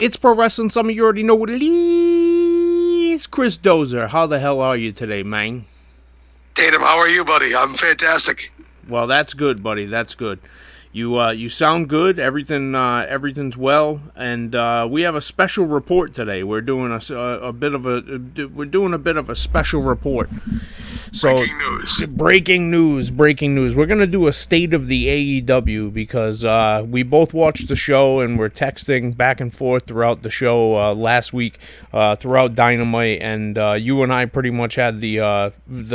It's Pro Wrestling Summit. You already know what it is. Chris Dozer, how the hell are you today, man? Tatum, how are you, buddy? I'm fantastic. Well, that's good, buddy. That's good. You sound good. Everything's well, and we have a special report today. We're doing a bit of a special report. So, breaking news. We're gonna do a state of the AEW because we both watched the show and we're texting back and forth throughout the show last week, throughout Dynamite, and you and I pretty much had the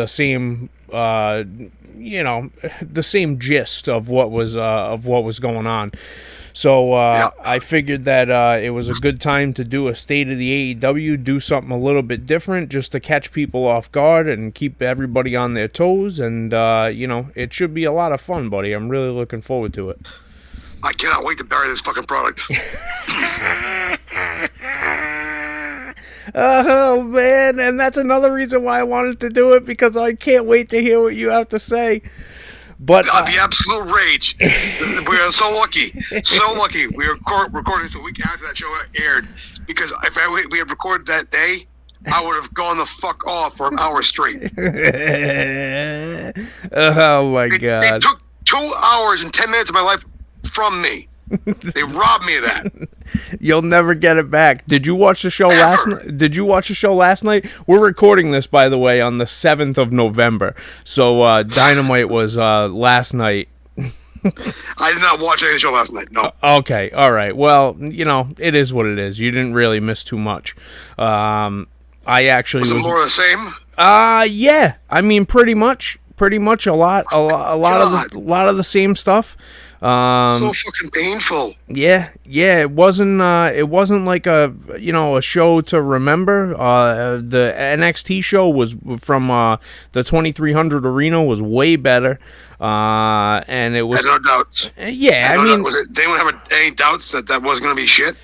same. The same gist of what was going on. So I figured that it was a good time to do a state of the AEW, do something a little bit different, just to catch people off guard and keep everybody on their toes. And it should be a lot of fun, buddy. I'm really looking forward to it. I cannot wait to bury this fucking product. Oh, man, and that's another reason why I wanted to do it, because I can't wait to hear what you have to say. But the absolute rage. We are so lucky. We are recording this a week after that show aired, because if we had recorded that day, I would have gone the fuck off for an hour straight. Oh, my God. They took 2 hours and 10 minutes of my life from me. They robbed me of that. You'll never get it back. Did you watch the show last night? We're recording this, by the way, on the 7th of November. So Dynamite was last night. I did not watch any of the show last night. No. Okay. All right. Well, it is what it is. You didn't really miss too much. I actually was. It more of the same? Yeah. I mean, pretty much a lot of the same stuff. So fucking painful. Yeah, it wasn't like a show to remember. The NXT show was from the 2300 Arena was way better. And it was. I had no doubts. Yeah, they don't have any doubts that was going to be shit.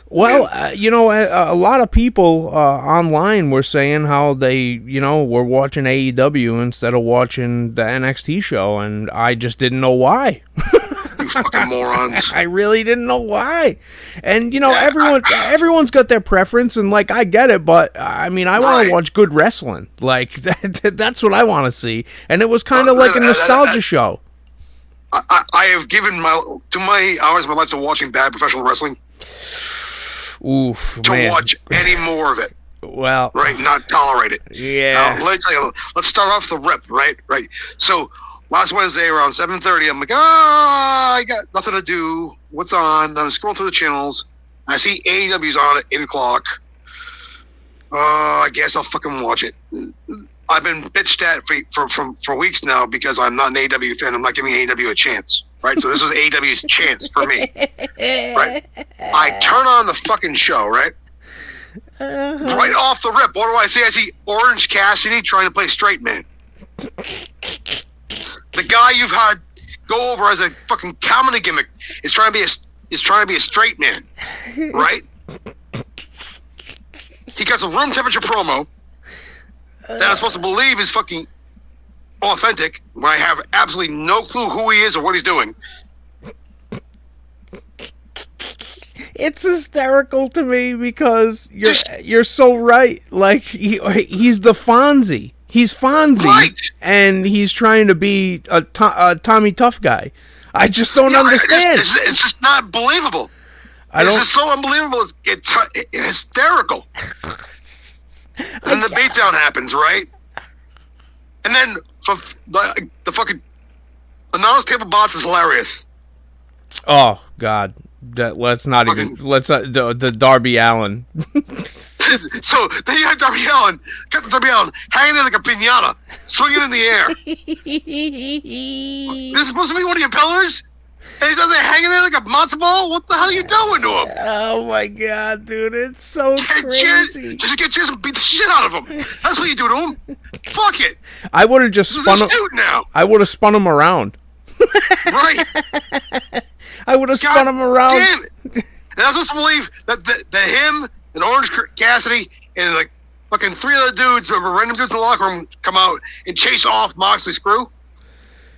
Well, a lot of people online were saying how they, were watching AEW instead of watching the NXT show, and I just didn't know why. You fucking morons. I really didn't know why. And, everyone's got their preference, and, I get it, but, I mean, I want to watch good wrestling. That's what I want to see. And it was kind of like a nostalgia show. I have given too many hours of my life to watching bad professional wrestling. Oof, to man. watch any more of it. Well, right, not tolerate it. Yeah. Now, let me tell you. Let's start off the rip. Right. So last Wednesday around 7:30, I'm like, I got nothing to do. What's on? I'm scrolling through the channels. I see AEW's on at 8 o'clock. I guess I'll fucking watch it. I've been bitched at for weeks now because I'm not an AEW fan. I'm not giving AEW a chance. Right, so this was AEW's chance for me. Right, I turn on the fucking show. Right, right off the rip. What do I see? I see Orange Cassidy trying to play straight man. The guy you've had go over as a fucking comedy gimmick is trying to be a straight man. Right. He got some room temperature promo that I'm supposed to believe is fucking authentic when I have absolutely no clue who he is or what he's doing. It's hysterical to me because you're so right. Like he's the Fonzie. He's Fonzie, right. And he's trying to be a Tommy Tough guy. I just don't understand. It's just not believable. This is so unbelievable. It's hysterical. And the beatdown happens, right? And then the fucking announce table botch was hilarious. Oh God, the Darby Allin. So then you have Darby Allin hanging in like a piñata, swinging in the air. This is supposed to be one of your pillars, and he's there hanging there like a matzo ball. What the hell are you doing to him? Oh my God, dude, it's so crazy. Just get cheers and beat the shit out of him. That's what you do to him. Fuck it. I would have just spun him. I would have spun him around. Right. I would have spun him around. Damn it. And I was supposed to believe that him and Orange Cassidy and like fucking 3 other dudes, random dudes in the locker room, come out and chase off Moxley's crew.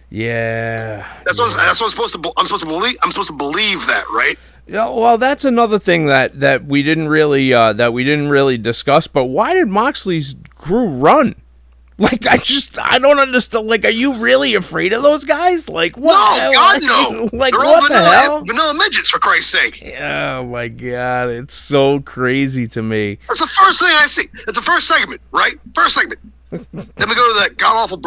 Yeah. That's what I'm supposed to believe. I'm supposed to believe that, right? Yeah, well, that's another thing that we didn't really discuss. But why did Moxley's crew run? Like, I don't understand. Like, are you really afraid of those guys? Like, what? No, God, no. Like, They're what all the hell? vanilla midgets, for Christ's sake. Oh my God, it's so crazy to me. That's the first thing I see. That's the first segment, right? First segment. Then we go to that god awful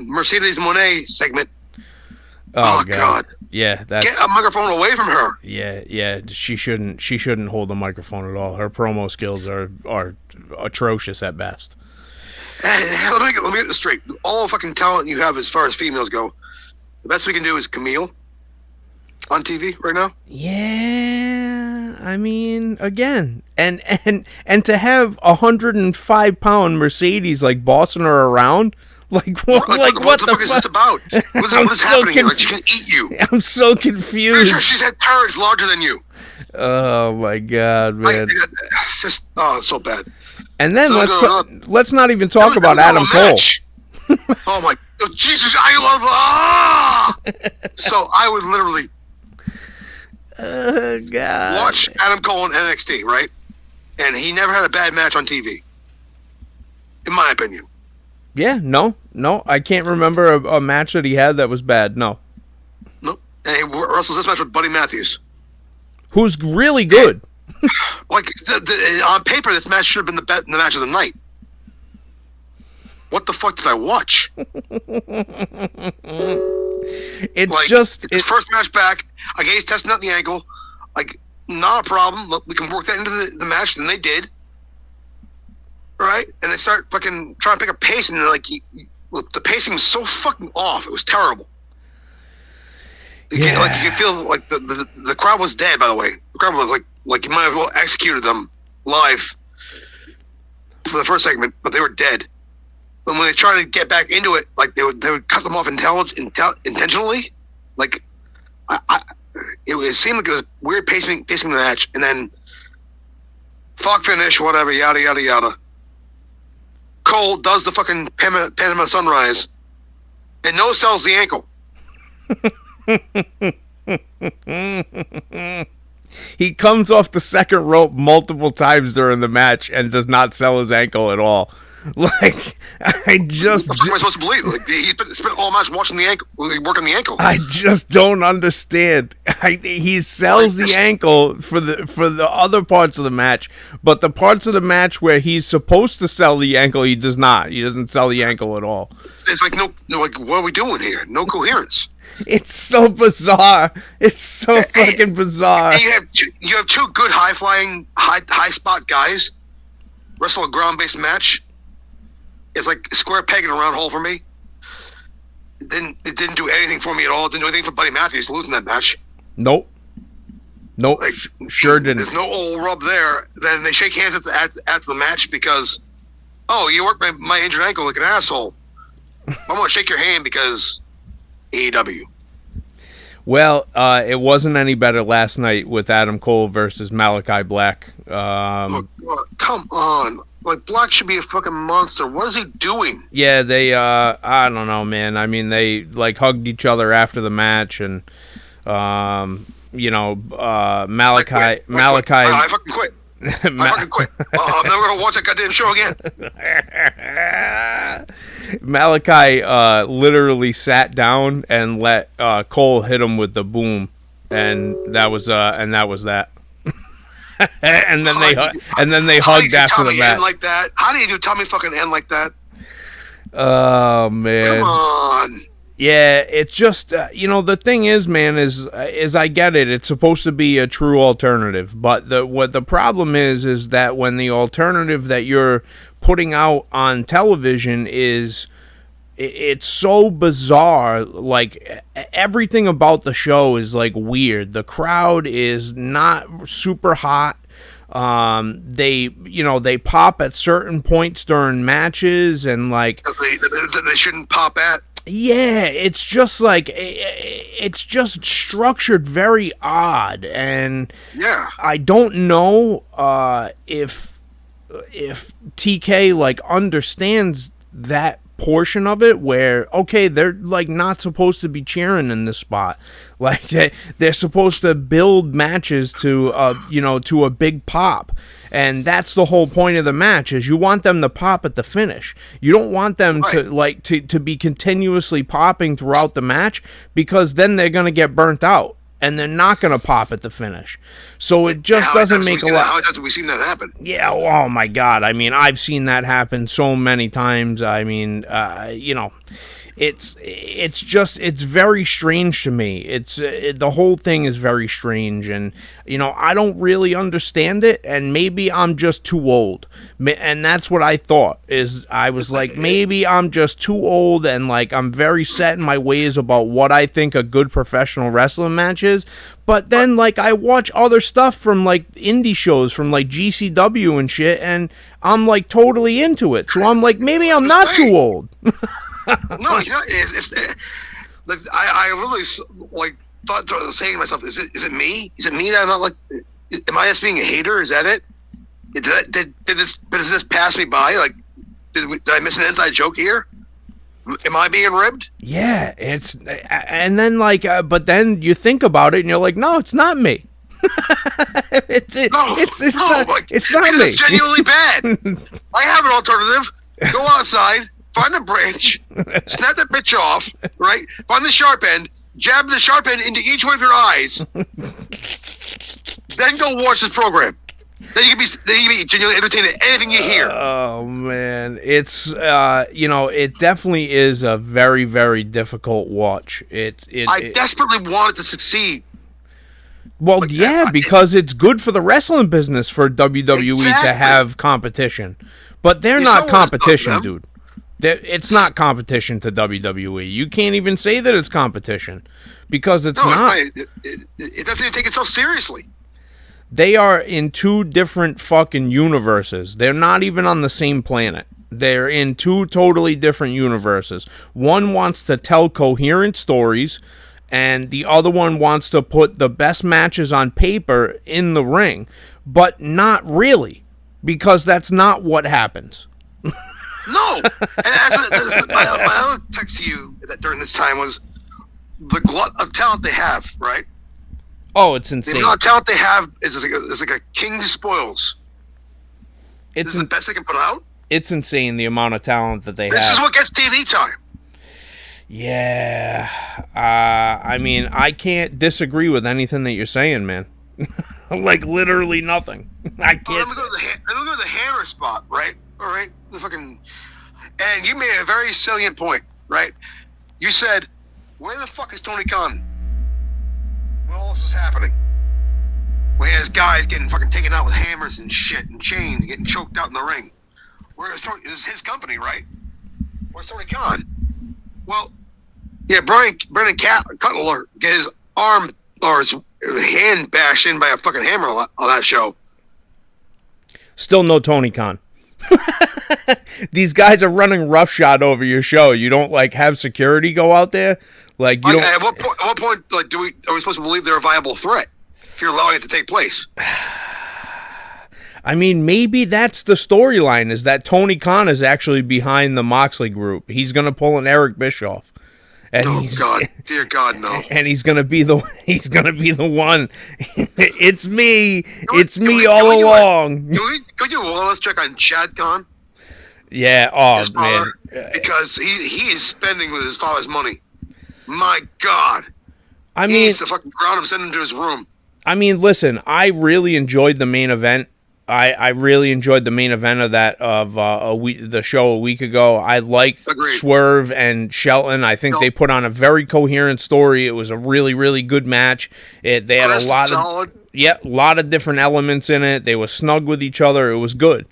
Mercedes Moné segment. Oh God. Yeah, that's get a microphone away from her. Yeah. She shouldn't hold the microphone at all. Her promo skills are atrocious at best. Hey, let me get this straight. All the fucking talent you have as far as females go, the best we can do is Camille on TV right now. Yeah, I mean, again, and to have 105-pound Mercedes like bossing her around, like what the fuck is this about? What is happening? Like she can eat you. I'm so confused. Sure she's had turds larger than you. Oh my God, man! It's just it's so bad. And then let's not even talk about Adam Cole. Oh my Jesus! I love. So I would literally watch Adam Cole in NXT, right? And he never had a bad match on TV, in my opinion. Yeah, no, I can't remember a match that he had that was bad. No. And he wrestles this match with Buddy Matthews, who's really good. Like on paper, this match should have been the match of the night. What the fuck did I watch? It's first match back. I guess he's testing out the ankle. Like, not a problem. Look, we can work that into the match, and they did. Right? And they start fucking trying to pick a pace, and like the pacing was so fucking off. It was terrible. You could feel like the crowd was dead. By the way, the crowd was like you might have well executed them live for the first segment, but they were dead. And when they tried to get back into it, like they would cut them off intentionally. Like it seemed like it was weird pacing the match, and then fuck finish, whatever, yada yada yada. Cole does the fucking Panama Sunrise, and no sells the ankle. He comes off the second rope multiple times during the match and does not sell his ankle at all. Like, I just... What am I supposed to believe? Like, he spent all match watching the ankle, working the ankle. I just don't understand. He sells the ankle for the other parts of the match, but the parts of the match where he's supposed to sell the ankle, he does not. He doesn't sell the ankle at all. It's like, no, like, what are we doing here? No coherence. It's so bizarre. It's so fucking bizarre. And you have two good high-flying, high-spot guys wrestle a ground-based match. It's like a square peg in a round hole for me. It didn't do anything for me at all. It didn't do anything for Buddy Matthews losing that match. Nope. Like, sure didn't. There's no old rub there. Then they shake hands at the match because, you worked my injured ankle like an asshole. I'm going to shake your hand because AEW. Well, it wasn't any better last night with Adam Cole versus Malachi Black. Come on. Like, Black should be a fucking monster. What is he doing? Yeah, they, I don't know, man. I mean, they, like, hugged each other after the match, and, Malachi... I fucking quit. I fucking quit. I'm never going to watch that goddamn show again. Malachi, literally sat down and let, Cole hit him with the boom, and that was that. and then they hugged after the match. Like that? How do you do Tommy fucking end like that? Oh man! Come on. Yeah, it's just the thing is, man, is I get it. It's supposed to be a true alternative, but what the problem is that when the alternative that you're putting out on television is. It's so bizarre. Like, everything about the show is like weird. The crowd is not super hot. They pop at certain points during matches, and like they shouldn't pop at. Yeah, it's just like it's just structured very odd, and yeah, I don't know if TK like understands that portion of it where, okay, they're like not supposed to be cheering in this spot. Like they're supposed to build matches to to a big pop. And that's the whole point of the match, is you want them to pop at the finish. You don't want them to be continuously popping throughout the match, because then they're going to get burnt out and they're not going to pop at the finish. So it just doesn't make a lot. How have we seen that happen? Yeah, oh my God. I mean, I've seen that happen so many times. I mean, it's very strange to me. The whole thing is very strange, and I don't really understand it, and maybe I'm just too old, and that's what I thought. I was like, maybe I'm just too old, and like I'm very set in my ways about what I think a good professional wrestling match is. But then like I watch other stuff from like indie shows from like GCW and shit, and I'm like totally into it. So I'm like, maybe I'm not too old. No, it's like I really like thought, saying to myself, is it me? Is it me that I'm not like? Am I just being a hater? Is that it? Did this pass me by? Like, did I miss an inside joke here? Am I being ribbed? Yeah, and then like, but then you think about it and you're like, no, it's not me. It's not me. It's genuinely bad. I have an alternative. Go outside. Find a branch, snap that bitch off, right? Find the sharp end, jab the sharp end into each one of your eyes, then go watch this program. Then you can be genuinely entertained at anything you hear. Oh man, it's it definitely is a very, very difficult watch. I desperately want it to succeed. Well, like, yeah, because it's good for the wrestling business for WWE to have competition, but they're not competition, dude. It's not competition to WWE. You can't even say that it's competition, because it's not. It doesn't even take itself seriously. They are in two different fucking universes. They're not even on the same planet. They're in two totally different universes. One wants to tell coherent stories, and the other one wants to put the best matches on paper in the ring, but not really, because that's not what happens. No, and my other text to you during this time was the glut of talent they have, right? Oh, it's insane. The amount of talent they have is like a king's spoils. This is the best they can put out? It's insane, the amount of talent that they have. This is what gets TV time. Yeah. I mean, I can't disagree with anything that you're saying, man. Like, literally nothing. I can't. Let me go to the hammer spot, right? All right, and you made a very salient point, right? You said, "Where the fuck is Tony Khan when all this is happening? When he has guys getting fucking taken out with hammers and shit and chains, getting choked out in the ring. Where is Tony? This is his company, right? Where's Tony Khan? Well, yeah, Brendan Cutler get his arm or his hand bashed in by a fucking hammer on that show. Still no Tony Khan." These guys are running roughshod over your show. You don't like have security go out there, like you don't. At what point, like, are we supposed to believe they're a viable threat if you're allowing it to take place? I mean, maybe that's the storyline: is that Tony Khan is actually behind the Moxley group. He's gonna pull an Eric Bischoff. And God, dear God, no! And he's gonna be the one. It's me. It's me all along. Could you let's check on Chad Khan? Yeah. Oh man. Because he is spending with his father's money. My God. I mean, he needs to fucking ground him, send him to his room. I mean, listen. I really enjoyed the main event. I really enjoyed the main event of the show a week ago. I liked Swerve and Shelton. I think they put on a very coherent story. It was a really, really good match. They had a lot of different elements in it. They were snug with each other. It was good,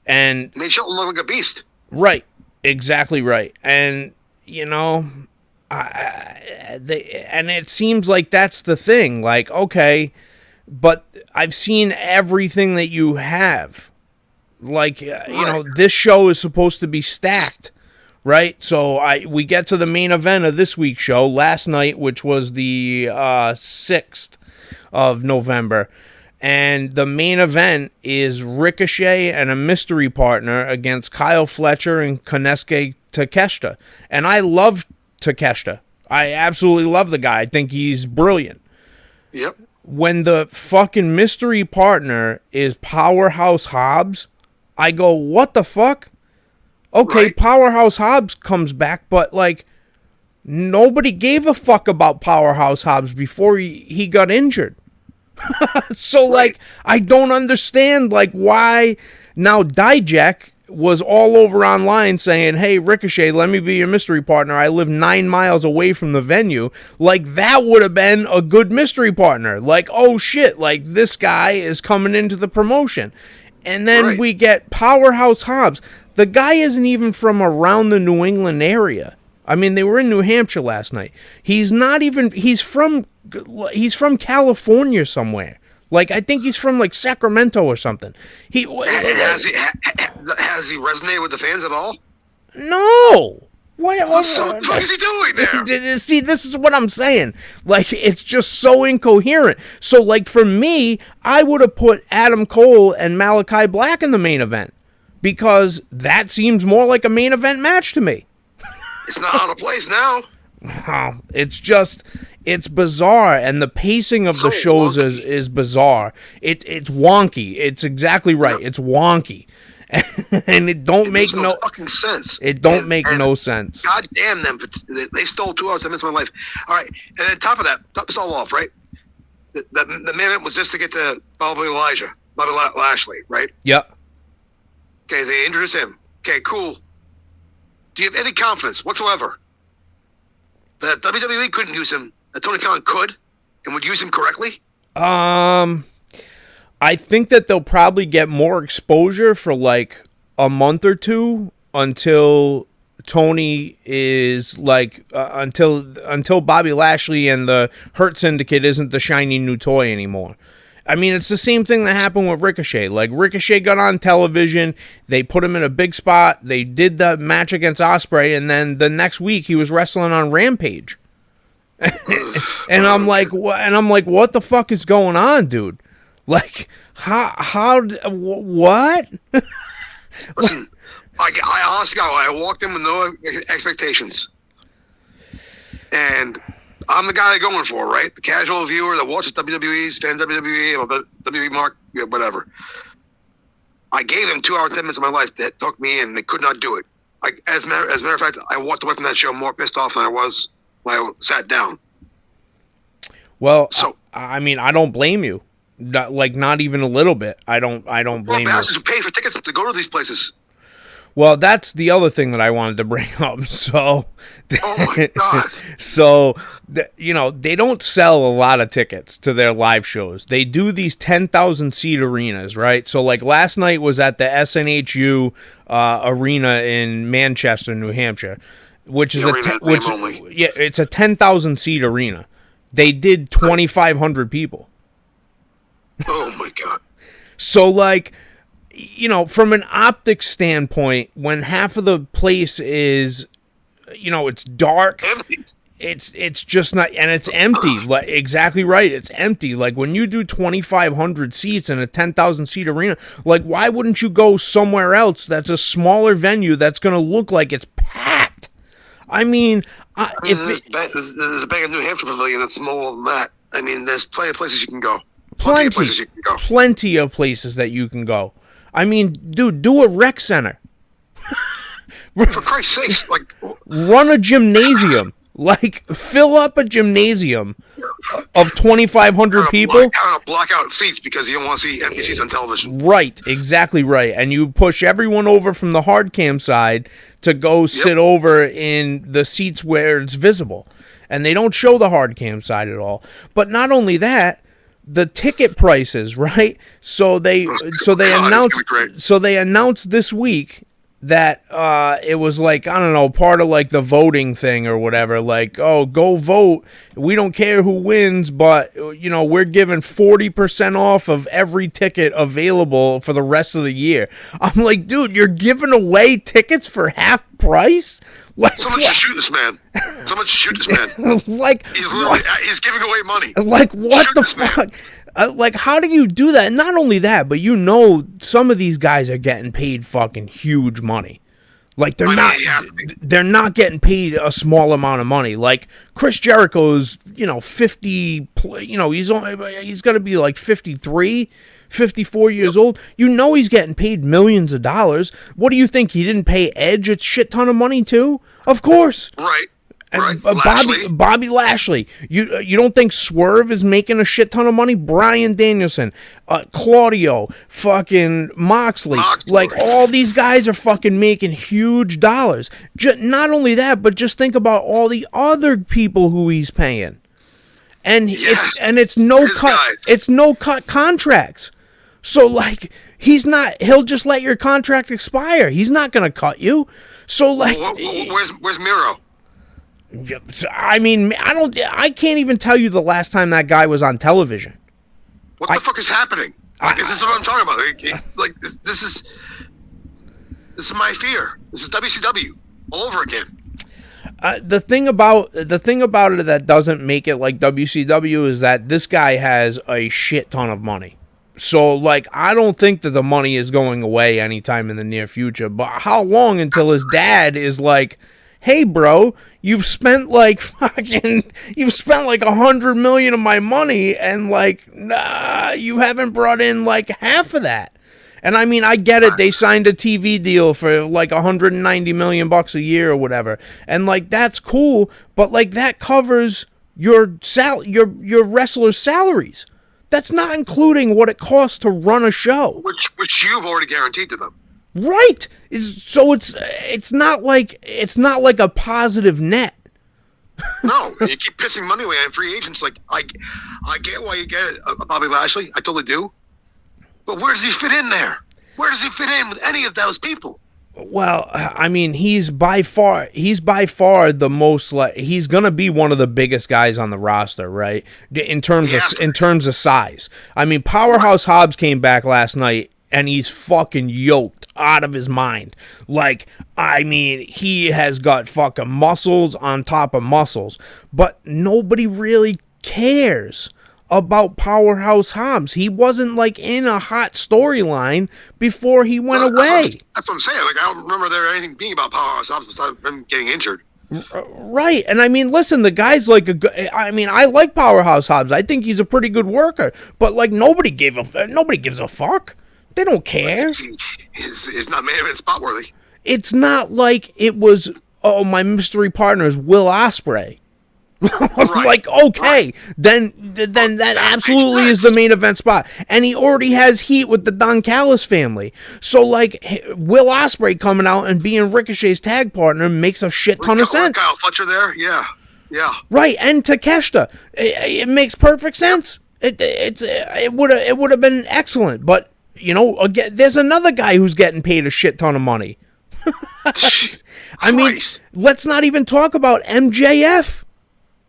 and made Shelton look like a beast. Right, exactly right. And and it seems like that's the thing. Like, okay. But I've seen everything that you have. Like, this show is supposed to be stacked, right? So we get to the main event of this week's show last night, which was the 6th of November. And the main event is Ricochet and a mystery partner against Kyle Fletcher and Konosuke Takeshita, and I love Takeshita. I absolutely love the guy. I think he's brilliant. Yep. When the fucking mystery partner is Powerhouse Hobbs, I go, what the fuck? Okay, right. Powerhouse Hobbs comes back, but, like, nobody gave a fuck about Powerhouse Hobbs before he got injured. So, right. like, I don't understand, like, why now Dijak was all over online saying, hey, Ricochet, let me be your mystery partner. I live 9 miles away from the venue. Like, that would have been a good mystery partner. Like, oh, shit, like, this guy is coming into the promotion. And then right. we get Powerhouse Hobbs. The guy isn't even from around the New England area. I mean, they were in New Hampshire last night. He's not even, he's from California somewhere. Like, I think he's from, like, Sacramento or something. Has he resonated with the fans at all? No. What the fuck is he doing there? See, this is what I'm saying. Like, it's just so incoherent. So, like, for me, I would have put Adam Cole and Malachi Black in the main event. Because that seems more like a main event match to me. It's not out of place now. It's just, it's bizarre, and the pacing of the shows is bizarre. It's wonky. It's exactly right. Yep. It's wonky, and it makes no fucking sense. It don't make no sense. God damn them! They stole 2 hours of my life. All right, and then top of that, top this all off, right? The minute was just to get to Bobby Lashley, right? Yep. Okay, they introduce him. Okay, cool. Do you have any confidence whatsoever that WWE couldn't use him, that Tony Khan could, and would use him correctly? I think that they'll probably get more exposure for like a month or two until Tony is like until Bobby Lashley and the Hurt Syndicate isn't the shiny new toy anymore. I mean, it's the same thing that happened with Ricochet. Like, Ricochet got on television, they put him in a big spot, they did the match against Ospreay, and then the next week he was wrestling on Rampage. and I'm like, what the fuck is going on, dude? Like, what? Listen, I honestly, I walked in with no expectations, and I'm the guy they're going for, right? The casual viewer that watches WWE's fan WWE, WWE mark, whatever. I gave them 2 hours, 10 minutes of my life that took me in. They could not do it. As a matter of fact, I walked away from that show more pissed off than I was when I sat down. Well, so I mean, I don't blame you. Not even a little bit. I don't blame you. Bastards who pay for tickets to go to these places. Well, that's the other thing that I wanted to bring up. So, oh my God. So, they don't sell a lot of tickets to their live shows. They do these 10,000 seat arenas, right? So, like last night was at the SNHU arena in Manchester, New Hampshire, which is it's a 10,000 seat arena. They did 2,500 people. Oh my God. So, like, from an optics standpoint, when half of the place is, it's dark, empty. It's just not, and it's empty. Like, exactly right, it's empty. Like, when you do 2,500 seats in a 10,000 seat arena, like, why wouldn't you go somewhere else that's a smaller venue that's going to look like it's packed? I mean, there's a big New Hampshire pavilion that's smaller than that. I mean, there's plenty of places you can go. Plenty of places that you can go. I mean, dude, do a rec center. For Christ's sakes, like, run a gymnasium. Like, fill up a gymnasium of 2,500 people. Block out seats because you don't want to see empty seats on television. Right, exactly right. And you push everyone over from the hard cam side to go sit over in the seats where it's visible. And they don't show the hard cam side at all. But not only that, the ticket prices, right? So they announced this week that it was like, I don't know, part of like the voting thing or whatever, like, oh, go vote, we don't care who wins, but we're giving 40% off of every ticket available for the rest of the year. I'm like, dude, you're giving away tickets for half price? Like, someone should shoot this man. Like, he's giving away money. Like, what the fuck? Like, how do you do that? And not only that, but some of these guys are getting paid fucking huge money. Like yeah. they're not getting paid a small amount of money. Like Chris Jericho's, 50, he's got to be like 53, 54 years old. He's getting paid millions of dollars. What do you think? He didn't pay Edge a shit ton of money too? Of course. Right. And Bobby Lashley. You don't think Swerve is making a shit ton of money? Bryan Danielson, Claudio, fucking Moxley. Like, all these guys are fucking making huge dollars. Not only that, but just think about all the other people who he's paying. And it's no cut. It's no cut contracts. So like he'll just let your contract expire. He's not gonna cut you. So like, where's Miro? I mean, I can't even tell you the last time that guy was on television. What the fuck is happening? Like, is this what I'm talking about? Like, this is my fear. This is WCW all over again. The thing about it that doesn't make it like WCW is that this guy has a shit ton of money. So, like, I don't think that the money is going away anytime in the near future. But how long until his dad is like, hey, bro, you've spent like $100 million of my money, and like, nah, you haven't brought in like half of that. And I mean, I get it. They signed a TV deal for like $190 million a year or whatever, and like that's cool. But like that covers your wrestlers' salaries. That's not including what it costs to run a show, which you've already guaranteed to them. Right. It's not like a positive net. No, you keep pissing money away on free agents. Like I get why you get Bobby Lashley. I totally do. But where does he fit in there? Where does he fit in with any of those people? Well, I mean, he's by far the most like he's gonna be one of the biggest guys on the roster, right? In terms of size. I mean, Powerhouse Hobbs came back last night and he's fucking yoked out of his mind. Like, I mean, he has got fucking muscles on top of muscles, but nobody really cares about Powerhouse Hobbs. He wasn't like in a hot storyline before he went away. That's what I'm saying. Like, I don't remember there anything being about Powerhouse Hobbs besides him getting injured. Right. And I mean, listen, the guy's like I like Powerhouse Hobbs. I think he's a pretty good worker, but like nobody gives a fuck. They don't care. It's not main event spot worthy. It's not like it was, my mystery partner is Will Ospreay. Right. Like, okay, right. then that absolutely is the main event spot. And he already has heat with the Don Callis family. So, like, Will Ospreay coming out and being Ricochet's tag partner makes a shit ton of sense. Kyle Fletcher there? Yeah. Right, and Takeshita. It makes perfect sense. It would have been excellent, but again, there's another guy who's getting paid a shit ton of money. I mean, let's not even talk about MJF,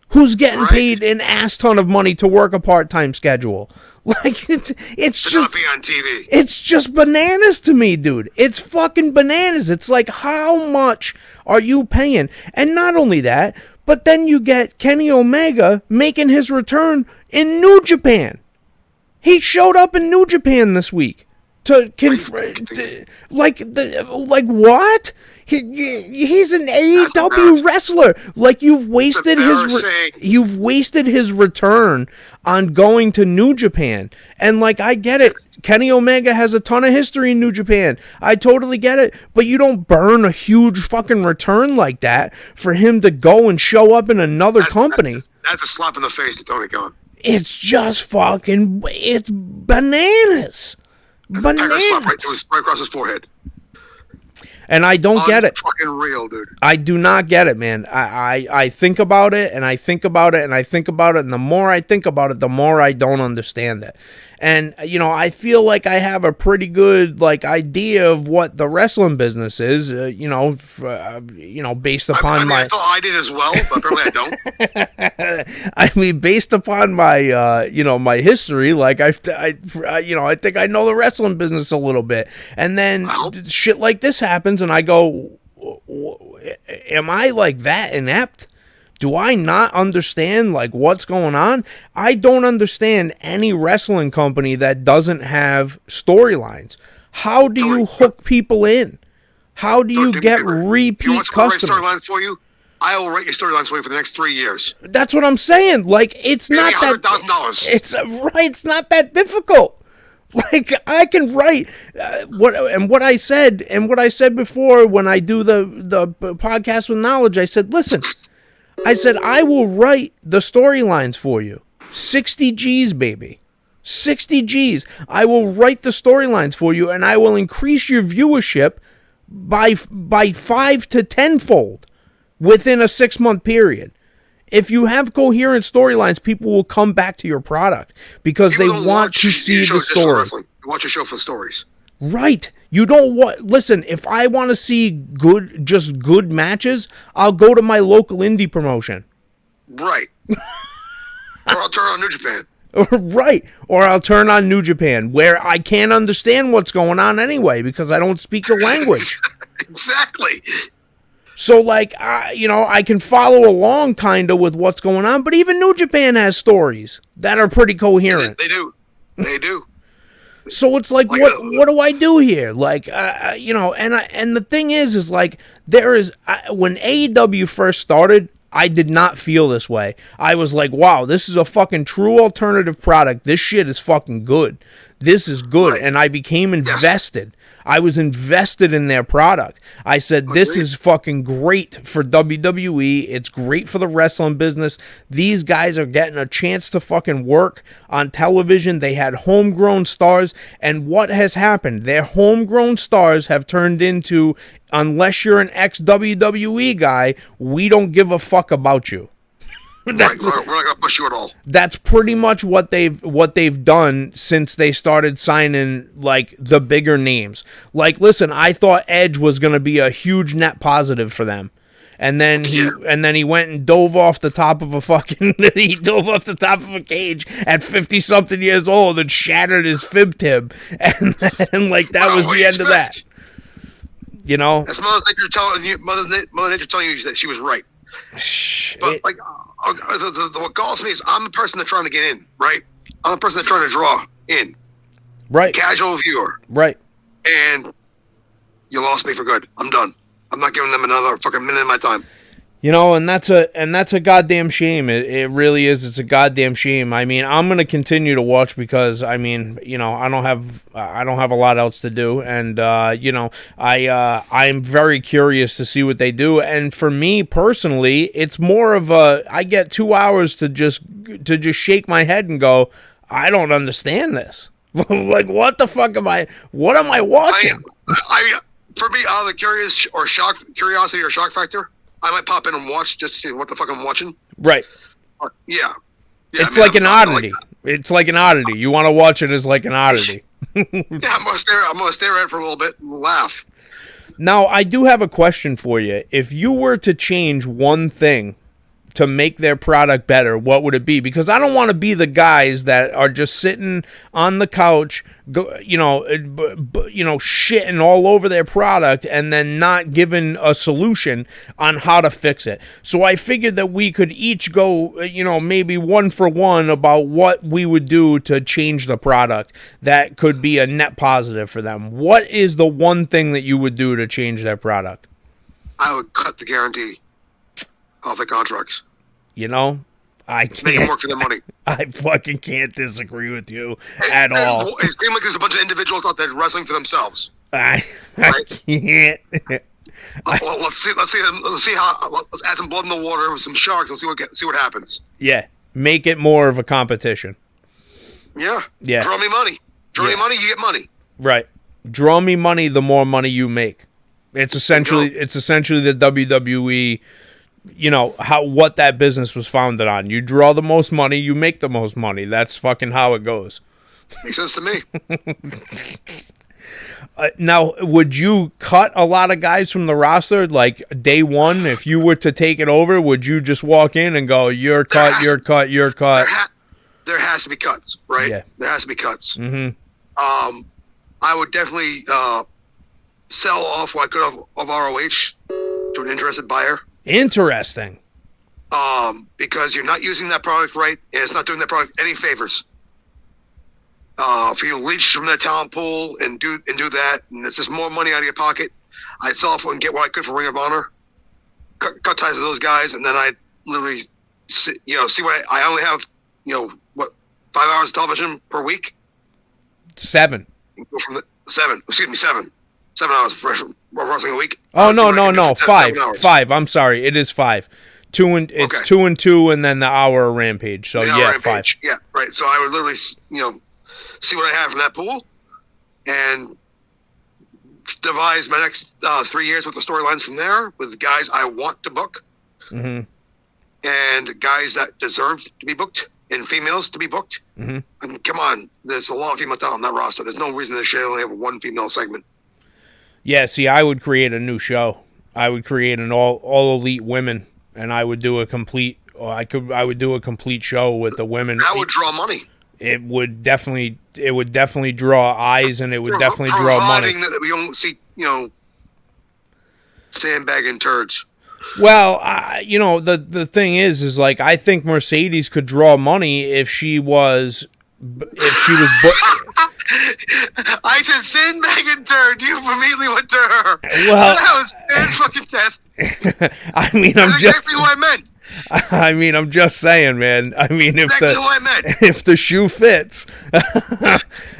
who's getting paid an ass ton of money to work a part-time schedule. Like, it's just not be on TV. It's just bananas to me, dude. It's fucking bananas. It's like, how much are you paying? And not only that, but then you get Kenny Omega making his return in New Japan. He showed up in New Japan this week to confront, like what? He's an AEW wrestler. Like, you've wasted his return on going to New Japan. And like, I get it. Kenny Omega has a ton of history in New Japan. I totally get it. But you don't burn a huge fucking return like that for him to go and show up in another company. That's a slap in the face to Tony Khan. It's just fucking, it's bananas. Bananas. Slap right across his forehead. And I don't get it. Fucking real, dude. I do not get it, man. I think about it, and I think about it, and I think about it, and the more I think about it, the more I don't understand it. And, I feel like I have a pretty good, like, idea of what the wrestling business is, based upon I thought I did as well, but apparently I don't. I mean, based upon my, my history, like, I think I know the wrestling business a little bit. And then shit like this happens, and I go, am I, like, that inept? Do I not understand, like, what's going on? I don't understand any wrestling company that doesn't have storylines. How do you hook people in? How do you get repeat if you want someone to customers? write storylines for you, I will write your storylines for you for the next 3 years. That's what I'm saying. Like, it's Give not me that. $100,000. It's not that difficult. Like, I can write what I said before when I do the podcast with knowledge. I said, listen, I will write the storylines for you. 60 G's, baby. 60 G's. I will write the storylines for you, and I will increase your viewership by 5 to 10-fold within a 6-month period. If you have coherent storylines, people will come back to your product because they want to see the story. Watch your show for the stories. Right. You don't want. Listen, if I want to see just good matches, I'll go to my local indie promotion. Right. Or I'll turn on New Japan. Right. Or I'll turn on New Japan, where I can't understand what's going on anyway because I don't speak the language. Exactly. So, like, I can follow along kind of with what's going on, but even New Japan has stories that are pretty coherent. They do. They do. So it's like what do I do here? Like, and the thing is like, when AEW first started, I did not feel this way. I was like, wow, this is a fucking true alternative product. This shit is fucking good. This is good. Right. And I became invested. Yes. I was invested in their product. I said, this is fucking great for WWE. It's great for the wrestling business. These guys are getting a chance to fucking work on television. They had homegrown stars. And what has happened? Their homegrown stars have turned into, unless you're an ex-WWE guy, we don't give a fuck about you. Right, we're not gonna push you at all. That's pretty much what they've done since they started signing like the bigger names. Like, listen, I thought Edge was gonna be a huge net positive for them, and then he went and dove off the top of a cage at 50-something years old and shattered his fib tib, and like that was the end of that. You know, that's Mother Nature telling you that she was right. But like, what galls me is I'm the person that's trying to get in, right? I'm the person that's trying to draw in, right? Casual viewer, right? And you lost me for good. I'm done. I'm not giving them another fucking minute of my time. You know, and that's a goddamn shame. It really is. It's a goddamn shame. I mean, I'm gonna continue to watch because I mean, you know, I don't have a lot else to do, and I'm very curious to see what they do. And for me personally, it's more of I get 2 hours to just shake my head and go, I don't understand this. Like, what the fuck am I? What am I watching? For me, out of the curiosity or shock factor, I might pop in and watch just to see what the fuck I'm watching. Right. Yeah. It's like an oddity. It's like an oddity. You want to watch it as like an oddity. Yeah, I'm gonna stare at it for a little bit and laugh. Now, I do have a question for you. If you were to change one thing to make their product better, what would it be? Because I don't want to be the guys that are just sitting on the couch, shitting all over their product and then not given a solution on how to fix it. So I figured that we could each go, maybe one for one about what we would do to change the product that could be a net positive for them. What is the one thing that you would do to change their product? I would cut the guarantee off the contracts. You know, I can't make them work for their money. I fucking can't disagree with you at all. It seems like there's a bunch of individuals out there wrestling for themselves. I can't. Well, let's add some blood in the water with some sharks and see what happens. Yeah, make it more of a competition. Yeah. Draw me money. Me money, you get money. Right. Draw me money, the more money you make. It's essentially the WWE. What that business was founded on. You draw the most money, you make the most money. That's fucking how it goes. Makes sense to me. Now, would you cut a lot of guys from the roster? Like, day one, if you were to take it over, would you just walk in and go, you're cut, you're cut, you're cut? There has to be cuts, right? Yeah. There has to be cuts. Mm-hmm. I would definitely sell off what I could of ROH to an interested buyer. Interesting. Because you're not using that product right, and it's not doing that product any favors. If you leech from that talent pool and do that, and it's just more money out of your pocket, I'd sell off and get what I could for Ring of Honor, cut ties with those guys, and then I'd literally, see what I only have, 5 hours of television per week. 7. Go from 7 hours of wrestling a week. Oh, no. 5. I'm sorry. It is 5. 2 and it's okay. 2 and 2, and then the hour of Rampage. So yeah, Rampage. 5. Yeah, right. So I would literally, see what I have from that pool, and devise my next 3 years with the storylines from there with guys I want to book, and guys that deserve to be booked, and females to be booked. I mean, come on, there's a lot of female talent on that roster. There's no reason they should only have one female segment. Yeah, see, I would create a new show. I would create an all elite women, and I would do a complete. I would do a complete show with the women. That would draw money. It would definitely draw eyes, and it would definitely draw money. Providing that we don't see, sandbagging turds. Well, the thing is like, I think Mercedes could draw money if she was. I said sandbagging turd. You immediately went to her. Well, so that was bad fucking test. I mean, That's exactly what I meant. I mean, I'm just saying, man. I mean, if the shoe fits.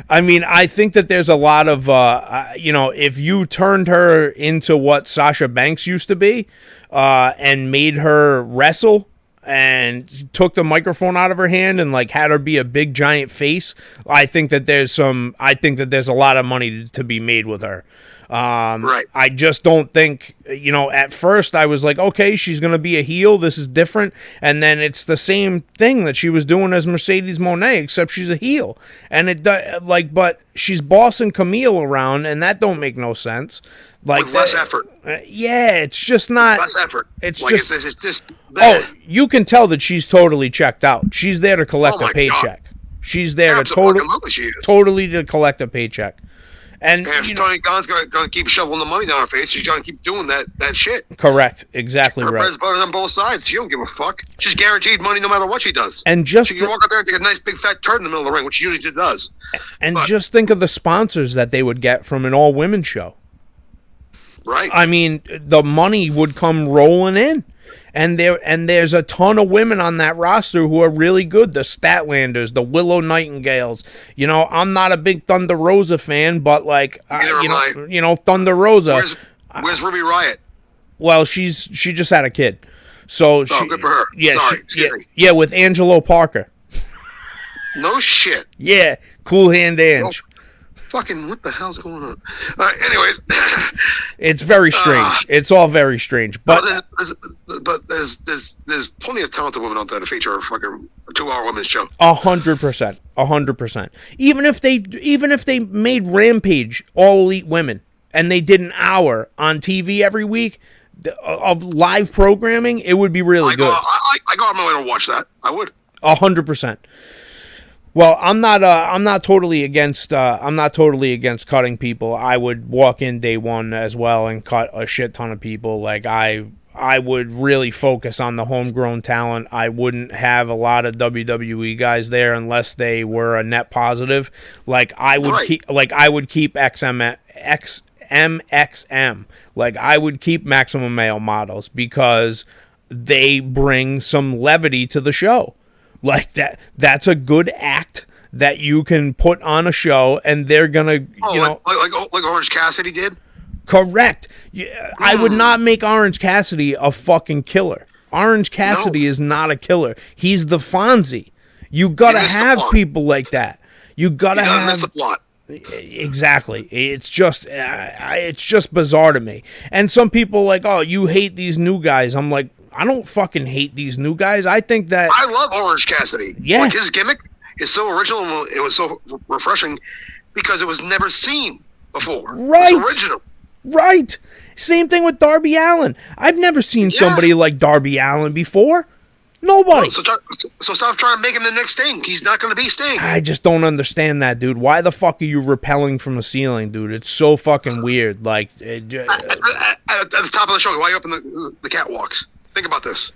I mean, I think that there's a lot of, if you turned her into what Sasha Banks used to be, and made her wrestle, and took the microphone out of her hand and like had her be a big giant face, I think that there's a lot of money to be made with her. Right. I just don't think, at first I was like, okay, she's going to be a heel. This is different. And then it's the same thing that she was doing as Mercedes Moné, except she's a heel. And but she's bossing Camille around, and that don't make no sense. Like with less effort. It's just not. Less effort. It's just. Oh, you can tell that she's totally checked out. She's there to collect a paycheck. God. She's there to totally to collect a paycheck. And if Tony Khan's gonna keep shoveling the money down her face, she's gonna keep doing that shit. Correct. Exactly right. Her bread's on both sides. She don't give a fuck. She's guaranteed money no matter what she does. And she can walk out there and take a nice big fat turd in the middle of the ring, which she usually does. And just think of the sponsors that they would get from an all-women show. Right. I mean, the money would come rolling in. And there's a ton of women on that roster who are really good. The Statlanders, the Willow Nightingales. I'm not a big Thunder Rosa fan, but like, Thunder Rosa. Where's Ruby Riott? Well, she just had a kid, so good for her. Yeah, Sorry, with Angelo Parker. No shit. Yeah, Cool Hand Ange. Fucking what the hell's going on? Anyways, it's very strange. It's all very strange. But there's plenty of talented women out there to feature a fucking 2-hour women's show. 100%, 100%. Even if they made Rampage all elite women and they did an hour on TV every week of live programming, it would be really good. I go out my way to watch that. I would. 100%. Well, I'm not totally against cutting people. I would walk in day one as well and cut a shit ton of people. Like I would really focus on the homegrown talent. I wouldn't have a lot of WWE guys there unless they were a net positive. Like I would keep XMXM. Like I would keep Maximum Male Models because they bring some levity to the show. Like that's a good act that you can put on a show, and they're gonna, like Orange Cassidy did. Correct. Yeah, I would not make Orange Cassidy a fucking killer. Orange Cassidy is not a killer. He's the Fonzie. You gotta have people like that. You gotta have the plot. Exactly. It's just bizarre to me. And some people like, oh, you hate these new guys. I'm like, I don't fucking hate these new guys. I think that I love Orange Cassidy. Yeah, like his gimmick is so original. And it was so refreshing because it was never seen before. Right, it's original. Right. Same thing with Darby Allin. I've never seen somebody like Darby Allin before. Nobody. Well, so stop trying to make him the next Sting. He's not going to be Sting. I just don't understand that, dude. Why the fuck are you rappelling from the ceiling, dude? It's so fucking weird. Like at the top of the show, why are you up in the catwalks? Think about this.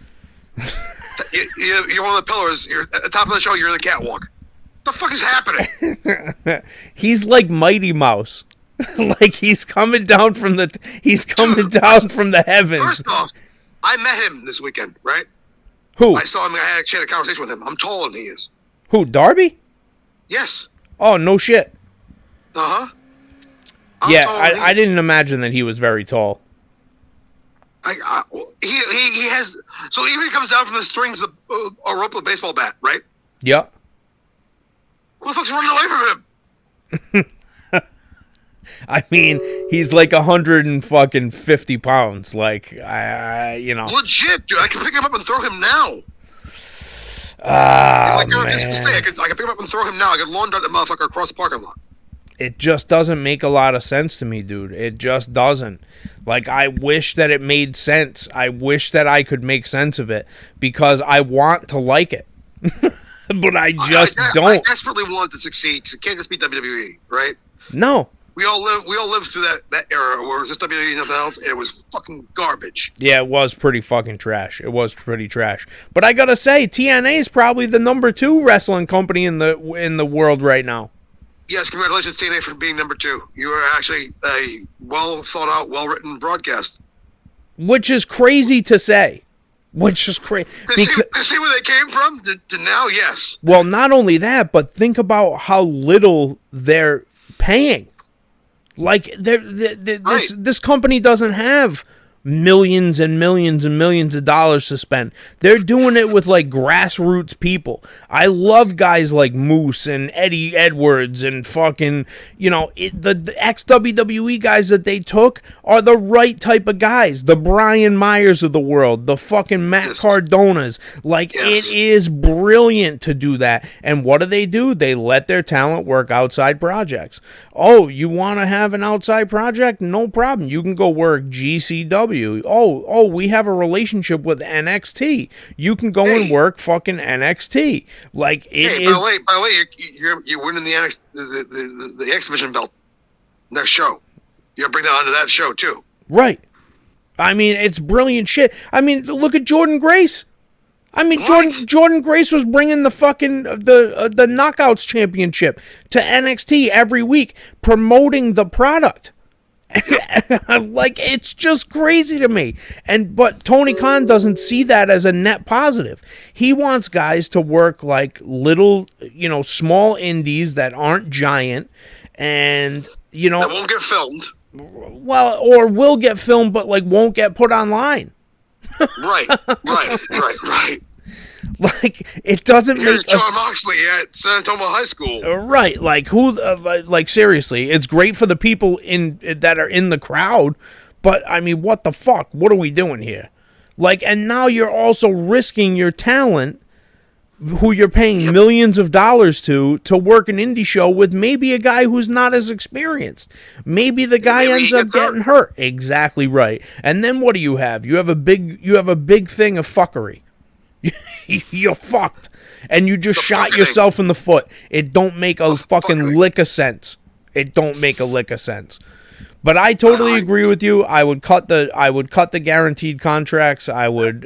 You're one of the pillars. You're at the top of the show. You're in the catwalk. What the fuck is happening? He's like Mighty Mouse. Like he's coming down from the from the heavens. First off, I met him this weekend, right? Who? I saw him. I had a conversation with him. I'm taller than he is. Who? Darby? Yes. Oh, no shit. Uh huh. Yeah, I didn't imagine that he was very tall. He has. So even he comes down from the strings of a rope with a baseball bat, right? Yeah. Who the fuck's running away from him? I mean, he's like 150 pounds. Like, you know. Legit, dude. I can pick him up and throw him now. Ah, man. I can pick him up and throw him now. I could lawn dart that motherfucker across the parking lot. It just doesn't make a lot of sense to me, dude. It just doesn't. Like, I wish that it made sense. I wish that I could make sense of it because I want to like it. But I just don't. I desperately want it to succeed because it can't just be WWE, right? No. We all lived through that era where it was just WWE and nothing else, and it was fucking garbage. Yeah, it was pretty fucking trash. It was pretty trash. But I gotta say, TNA is probably the number 2 wrestling company in the world right now. Yes, congratulations, TNA, for being number 2. You are actually a well thought out, well written broadcast. Which is crazy to say. Which is crazy. To see where they came from to now, yes. Well, not only that, but think about how little they're paying. Like this company doesn't have millions and millions and millions of dollars to spend. They're doing it with like grassroots people. I love guys like Moose and Eddie Edwards and fucking, you know, the ex-WWE guys that they took are the right type of guys. The Brian Myers of the world, the fucking Matt Cardonas. Like, it is brilliant to do that. And what do? They let their talent work outside projects. Oh, you want to have an outside project? No problem. You can go work GCW. Oh, we have a relationship with NXT. You can go and work fucking NXT. Like, it is. By the way, you're winning the X Division belt next show. You're gonna bring that onto that show too. Right. I mean, it's brilliant shit. I mean, look at Jordan Grace. I mean, Jordan Grace was bringing the fucking the Knockouts Championship to NXT every week, promoting the product. Like, it's just crazy to me. But Tony Khan doesn't see that as a net positive. He wants guys to work like little, you know, small indies that aren't giant, and you know, that won't get filmed. Well, or will get filmed, but like won't get put online. Right. Like, it doesn't Here's make John Moxley at San Antonio High School. Right, like who? Like seriously, it's great for the people that are in the crowd, but I mean, what the fuck? What are we doing here? Like, and now you're also risking your talent, who you're paying millions of dollars to work an indie show with maybe a guy who's not as experienced. Maybe the guy ends up getting hurt. Exactly right. And then what do you have? You have a big thing of fuckery. You're fucked, and you just shot yourself in the foot. It don't make a fucking lick of sense. It don't make a lick of sense. But I totally agree with you. I would cut the guaranteed contracts. I would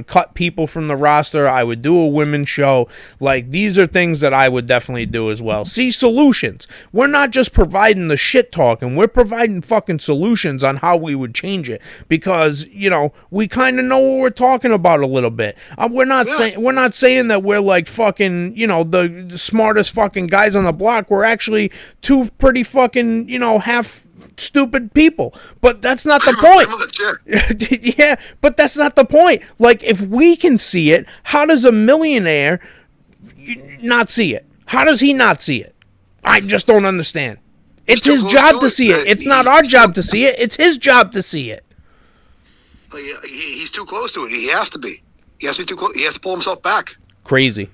cut people from the roster. I would do a women's show. Like, these are things that I would definitely do as well. See solutions. We're not just providing the shit talking. We're providing fucking solutions on how we would change it, because, you know, we kind of know what we're talking about a little bit. We're not saying that we're like fucking, you know, the smartest fucking guys on the block. We're actually two pretty fucking, you know, half stupid people, but that's not the point. Yeah, but that's not the point. Like, if we can see it, how does a millionaire not see it? How does he not see it? I just don't understand. It's his job to see it. It's not our job to see it. It's his job to see it. He's too close to it. He has to be. He has to be too close. He has to pull himself back. Crazy.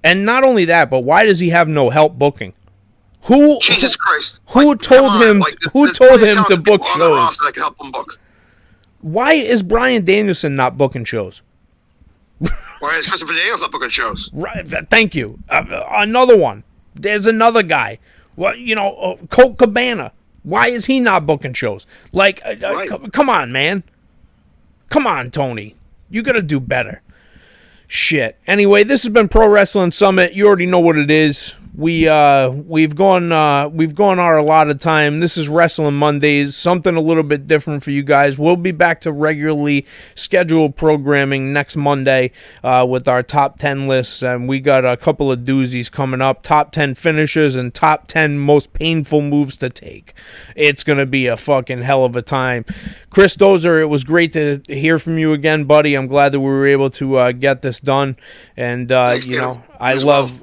And not only that, but why does he have no help booking? Jesus Christ! Who told him to book shows? That can help him book. Why is Bryan Danielson not booking shows? Why is Christopher Daniels not booking shows? Right. Thank you. Another one. There's another guy. Well, you know, Colt Cabana. Why is he not booking shows? Like, come on, man. Come on, Tony. You got to do better. Shit. Anyway, this has been Pro Wrestling Summit. You already know what it is. we've gone our allotted time. This is Wrestling Mondays, something a little bit different for you guys. We'll be back to regularly scheduled programming next Monday with our top 10 lists, and we got a couple of doozies coming up. Top 10 finishes and top 10 most painful moves to take. It's gonna be a fucking hell of a time. Chris Dozer, it was great to hear from you again, buddy. I'm glad that we were able to get this done, and I love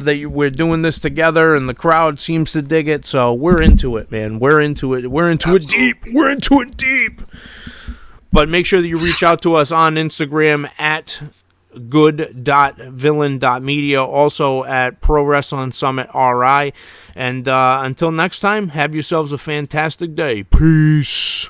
that we're doing this together, and the crowd seems to dig it. So we're into it, man. We're into it. We're into it deep. We're into it deep. But make sure that you reach out to us on Instagram at good.villain.media, also at Pro Wrestling Summit RI. And until next time, have yourselves a fantastic day. Peace.